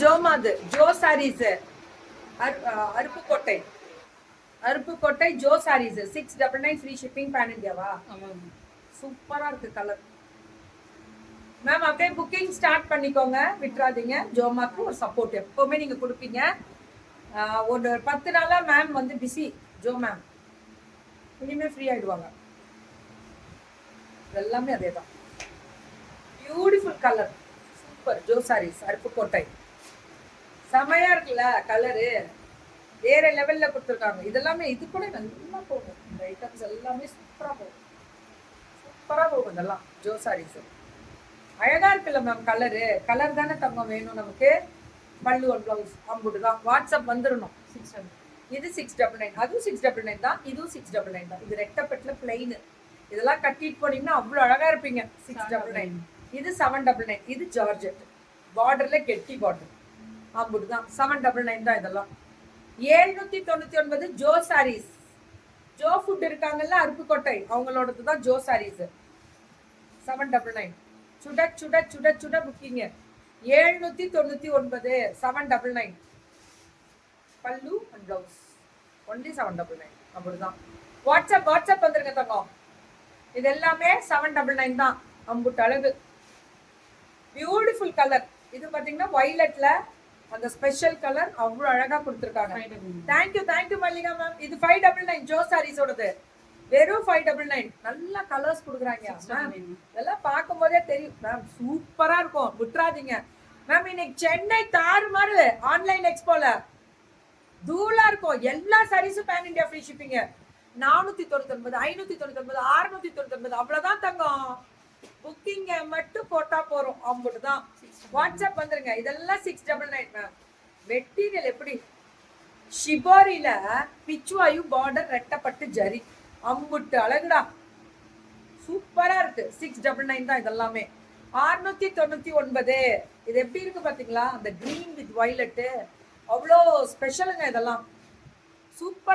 ஜோமாது Jo saris Aruppukkottai Aruppukkottai Jo saris 699 free shipping pan இந்தியாவா சூப்பரா இருக்கு கலர் மேம். அப்படியே புக்கிங் ஸ்டார்ட் பண்ணிக்கோங்க, விட்டுறாதீங்க. ஜோமாக்கு ஒரு சப்போர்ட் எப்பவுமே நீங்க கொடுப்பீங்க. ஒரு 10 நாளா மேம் வந்து பிஸி. ஜோ மேம் இனிமே ஃப்ரீ ஆயிடுவாங்க. எல்லாமே அதே தான். Beautiful colour, super. Jo saris Aruppukottai செமையா இருக்குல்ல கலரு, வேற லெவல்ல கொடுத்துருக்காங்க. இதெல்லாமே இது கூட நல்லா போகும். இந்த ஐட்டம்ஸ் எல்லாமே சூப்பரா போகும், சூப்பரா போகும். இதெல்லாம் ஜோ சாரீஸ் அழகா இருக்குல்ல மேம். கலரு கலர் தானே தங்கம் வேணும் நமக்கு. பல்லு ஒன் பிளவுஸ் அம்புட்டு தான். வாட்ஸ்அப் வந்துடணும். 600. இது 699, அதுவும் 699 தான், இதுவும் 699 தான். இது ரெட்டப்பெட்ல பிளைனு. இதெல்லாம் கட்டிட்டு போனீங்கன்னா அவ்வளோ அழகா இருப்பீங்க. 699. இது 799. இது ஜார்ஜெட் பார்டர்ல கெட்டி பார்டர் அம்புட்டு தான். 799 தான். இதெல்லாம் 799 ஜோ சாரீஸ். ஜோ ஃபுட் இருக்காங்கல்ல அருப்புக்கோட்டை, அவங்களோடது தான் ஜோ சாரீஸ். 799 சுட சுட சுட சுட புக்கிங்க. 799 799 பல்லு அண்ட் பிளவுஸ் ஒன்லி 799 அப்படிதான். வாட்ஸ்அப் வந்துருங்க தங்கம். இது எல்லாமே 799 தான். அம்புட்டு அழகு, பியூட்டிஃபுல் கலர். இது பாத்தீங்கன்னா வயலட்ல அந்த ஸ்பெஷல் கலர் அவ்வளவு அழகா கொடுத்துருக்காங்க. Thank you Mallika ma'am. இது 599 ஜோ சாரீஸோடது. வெறும் 599. நல்ல கலர்ஸ் கொடுக்குறாங்க மேம். இதெல்லாம் பார்க்கும் போதே தெரியும் மேம், சூப்பரா இருக்கும். விட்டுறாதீங்க மேம். இன்னைக்கு சென்னை தாறுமாறு ஆன்லைன் எக்ஸ்போல தூளா இருக்கும். எல்லா சாரீஸும் பேன் இந்தியா ஃப்ரீ ஷிப்பிங். 499 599 699 அவ்வளவுதான் தங்கம். புக்கிங்க மட்டும் போட்டா போறோம், அம்புட்டு தான். வாட்ஸ்அப் வந்துருங்க. இதெல்லாம் 699 மேம். மெட்டீரியல் எப்படி ஷிபாரியில பிச்சுவாயு பார்டர் ரெட்டப்பட்டு ஜரி அம்புட்டு அழகுடா, சூப்பரா இருக்கு. 699 தான் இதெல்லாமே. 699. இது எப்படி இருக்கு பாத்தீங்களா? அந்த கிரீன் வித் வயலட் அவ்வளோ ஸ்பெஷலுங்க. இதெல்லாம் சூப்பரா